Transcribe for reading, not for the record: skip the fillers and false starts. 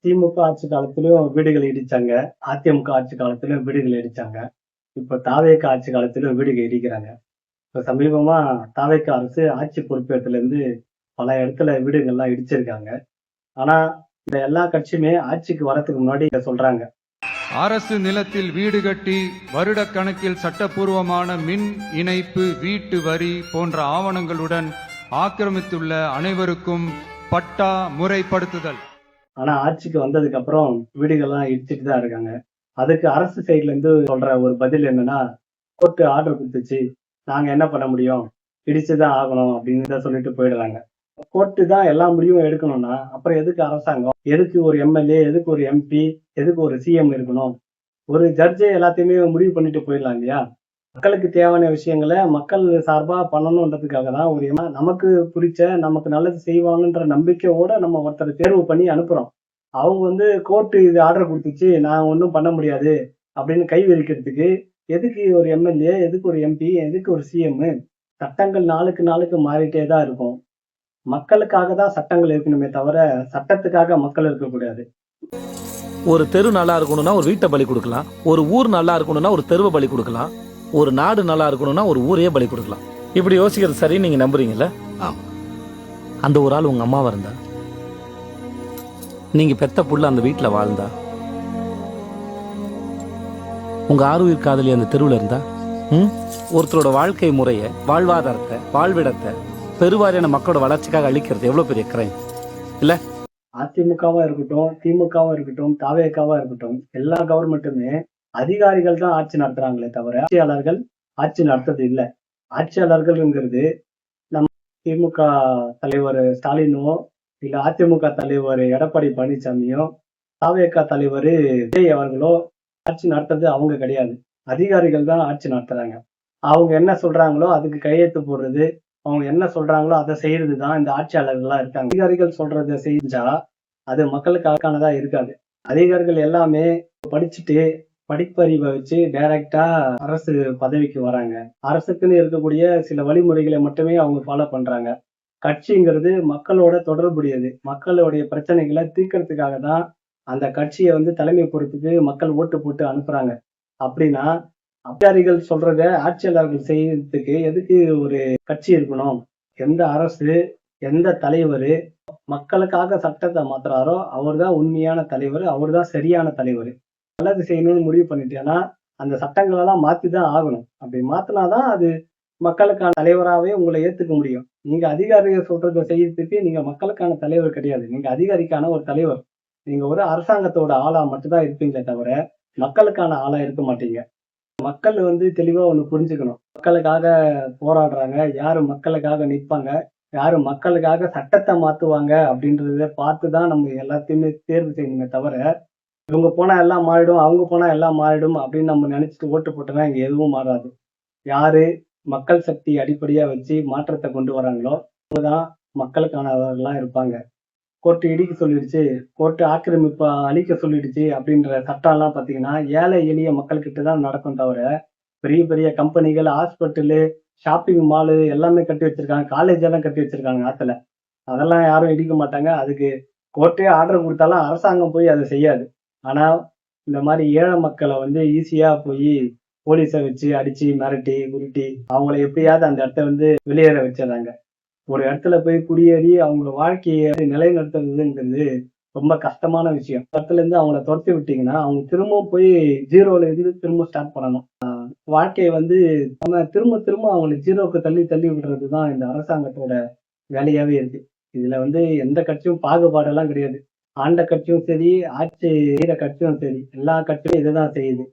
திமுக ஆட்சி காலத்திலும் வீடுகள் இடிச்சாங்க. அதிமுக ஆட்சி காலத்திலும் வீடுகள் இடிச்சாங்க. இப்ப தாவேகா ஆட்சி காலத்திலும் வீடுகள் இடிக்கிறாங்க. இப்ப சமீபமா தாவேகா அரசு ஆட்சி பொறுப்பேற்றதுலேருந்து பல இடத்துல வீடுகள்லாம் இடிச்சிருக்காங்க. ஆனா, இந்த எல்லா கட்சியுமே ஆட்சிக்கு வரதுக்கு முன்னாடி இத சொல்றாங்க. அரசு நிலத்தில் வீடு கட்டி வருடக்கணக்கில் சட்டப்பூர்வமான மின் இணைப்பு, வீட்டு வரி போன்ற ஆவணங்களுடன் ஆக்கிரமித்துள்ள அனைவருக்கும் பட்டா முறைப்படுத்துதல். ஆனா, ஆட்சிக்கு வந்ததுக்கு அப்புறம் வீடுகள்லாம் இடிச்சிட்டு தான் இருக்காங்க. அதுக்கு அரசு சைடுல இருந்து சொல்ற ஒரு பதில் என்னன்னா, கோர்ட் ஆர்டர் குடுத்துச்சு. நாங்க என்ன பண்ண முடியும்? இடிச்சு தான் ஆகணும் அப்படின்னு தான் சொல்லிட்டு போயிடுறாங்க. கோர்ட்டு தான் எல்லா முடிவும் எடுக்கணும்னா, அப்புறம் எதுக்கு அரசாங்கம்? எதுக்கு ஒரு எம்எல்ஏ? எதுக்கு ஒரு எம்பி? எதுக்கு ஒரு சிஎம் இருக்கணும்? ஒரு ஜட்ஜே எல்லாத்தையுமே முடிவு பண்ணிட்டு போயிடலாம் இல்லையா? மக்களுக்கு தேவையான விஷயங்கள மக்கள் சார்பா பண்ணணுன்றதுக்காக தான் நமக்கு புடிச்ச, நமக்கு நல்லது செய்வாங்கன்ற நம்பிக்கையோட நம்ம ஒருத்தர தேர்வு பண்ணி அனுப்புறோம். அவங்க கோர்ட் இது ஆர்டர் குடுத்துச்சு, நான் ஒண்ணும் பண்ண முடியாது அப்படின்னு கை விரிக்கிறதுக்கு, எதுக்கு ஒரு எம்எல்ஏ? எதுக்கு ஒரு எம்பி? எதுக்கு ஒரு சிஎம்? சட்டங்கள் நாளுக்கு நாளுக்கு மாறிட்டே தான் இருக்கும். மக்களுக்காக தான் சட்டங்கள் இருக்கணுமே தவிர, சட்டத்துக்காக மக்கள் இருக்கக்கூடாது. ஒரு தெரு நல்லா இருக்கணும்னா ஒரு வீட்டை பலி கொடுக்கலாம். ஒரு ஊர் நல்லா இருக்கணும்னா ஒரு தெருவை பலி கொடுக்கலாம். ஒரு நாடு நல்லா இருக்கணும்னா ஒரு ஊரையே பலி கொடுக்கலாம். இப்படி யோசிக்கிறது சரி நீங்க நம்புறீங்கல்ல? அந்த ஒரு ஆள் உங்க அம்மாவா இருந்தா, நீங்க பெத்த புள்ள அந்த வீட்டுல வாழ்ந்தா, உங்க ஆறுயிர் காதலி அந்த தெருவுல இருந்தா, ஒருத்தரோட வாழ்க்கை முறைய, வாழ்வாதாரத்தை, வாழ்விடத்தை பெருவாரியான மக்களோட வளர்ச்சிக்காக அழிக்கிறது எவ்வளவு பெரிய கிரைம் இல்ல? அதிமுகவா இருக்கட்டும், திமுகவா இருக்கட்டும், தாவேகாவா இருக்கட்டும், எல்லா கவர்மெண்ட்டுமே அதிகாரிகள் தான் ஆட்சி நடத்துறாங்களே தவிர, ஆட்சியாளர்கள் ஆட்சி நடத்துறது இல்ல. ஆட்சியாளர்கள்ங்கிறது நம்ம திமுக தலைவர் ஸ்டாலினோ, இல்ல அதிமுக தலைவர் எடப்பாடி பழனிசாமியோ, தாவேகா தலைவர் விஜய் அவர்களோ ஆட்சி நடத்துறது அவங்க கிடையாது. அதிகாரிகள் தான் ஆட்சி நடத்துறாங்க. அவங்க என்ன சொல்றாங்களோ அதுக்கு கையெழுத்து போடுறது, அவங்க என்ன சொல்றாங்களோ அதை செய்யறது தான் இந்த ஆட்சியாளர்கள்லாம் இருக்காங்க. அதிகாரிகள் சொல்றதை செஞ்சா அது மக்களுக்கானதா இருக்காது. அதிகாரிகள் எல்லாமே படிச்சுட்டு படிப்பறிவை வச்சு டைரக்டா அரசு பதவிக்கு வராங்க. அரசுக்குன்னு இருக்கக்கூடிய சில வழிமுறைகளை மட்டுமே அவங்க ஃபாலோ பண்றாங்க. கட்சிங்கிறது மக்களோட தொடர்புடையது. மக்களுடைய பிரச்சனைகளை தீர்க்கறதுக்காக தான் அந்த கட்சியை தலைமை பொறுப்புக்கு மக்கள் ஓட்டு போட்டு அனுப்புறாங்க. அப்படின்னா அதிகாரிகள் சொல்றத ஆட்சியாளர்கள் செய்யறதுக்கு எதுக்கு ஒரு கட்சி இருக்கணும்? எந்த அரசு, எந்த தலைவர் மக்களுக்காக சட்டத்தை மாத்துறாரோ அவர்தான் உண்மையான தலைவர், அவர்தான் சரியான தலைவர். நல்லது செய்யணும்னு முடிவு பண்ணிட்டேன்னா அந்த சட்டங்கள் எல்லாம் மாத்திதான் ஆகணும். அப்படி மாத்தினாதான் அது மக்களுக்கான தலைவராகவே உங்களை ஏத்துக்க முடியும். நீங்க அதிகாரிகள் சொல்றதை செய்யறதுக்கு நீங்க மக்களுக்கான தலைவர் கிடையாது. நீங்க அதிகாரிக்கான ஒரு தலைவர். நீங்க ஒரு அரசாங்கத்தோட ஆளா மட்டும்தான் இருப்பீங்களே தவிர மக்களுக்கான ஆளா இருக்க மாட்டீங்க. மக்கள் தெளிவா ஒண்ணு புரிஞ்சுக்கணும். மக்களுக்காக போராடுறாங்க, யாரு மக்களுக்காக நிற்பாங்க, யாரு மக்களுக்காக சட்டத்தை மாத்துவாங்க அப்படின்றத பார்த்துதான் நம்ம எல்லாத்தையுமே தேர்வு செய்யணுமே தவிர, இவங்க போனா எல்லாம் மாறிடும், அவங்க போனா எல்லாம் மாறிடும் அப்படின்னு நம்ம நினைச்சிட்டு ஓட்டு போட்டோம்னா இங்க எதுவும் மாறாது. யாரு மக்கள் சக்தி அடிப்படையா வச்சு மாற்றத்தை கொண்டு வராங்களோ அவங்கதான் மக்களுக்கானவர்களா இருப்பாங்க. கோர்ட் இடிக்க சொல்லிடுச்சு, கோர்ட் ஆக்கிரமிப்ப அழிக்க சொல்லிடுச்சு அப்படின்ற சட்டம் எல்லாம் பாத்தீங்கன்னா ஏழை எளிய மக்கள் கிட்ட தான் நடக்கும் தவிர, பெரிய பெரிய கம்பெனிகள், ஹாஸ்பிட்டலு, ஷாப்பிங் மாலு எல்லாமே கட்டி வச்சிருக்காங்க. காலேஜ் எல்லாம் கட்டி வச்சிருக்காங்க ஆத்துல. அதெல்லாம் யாரும் இடிக்க மாட்டாங்க. அதுக்கு கோர்ட்டே ஆர்டர் கொடுத்தாலும் அரசாங்கம் போய் அதை செய்யாது. ஆனா இந்த மாதிரி ஏழை மக்களை ஈஸியா போய் போலீஸை வச்சு அடிச்சு மிரட்டி உருட்டி அவங்கள எப்படியாவது அந்த இடத்த வெளியேற வச்சிடறாங்க. ஒரு இடத்துல போய் குடியேறி அவங்க வாழ்க்கையை நிலைநிறுத்துறதுங்கிறது ரொம்ப கஷ்டமான விஷயம். இடத்துல இருந்து அவங்கள துரத்தி விட்டீங்கன்னா அவங்க திரும்பவும் போய் ஜீரோல இருந்து திரும்ப ஸ்டார்ட் பண்ணணும். வாழ்க்கையை நம்ம திரும்ப திரும்ப அவங்களை ஜீரோக்கு தள்ளி தள்ளி விடுறதுதான் இந்த அரசாங்கத்தோட வேலையாவே இருக்கு. இதுல எந்த கட்சியும் பாகுபாடெல்லாம் கிடையாது. ஆண்ட கட்சியும் சரி, ஆட்சி செய்யற கட்சியும் சரி, எல்லா கட்சியும் இதுதான் செய்யுது.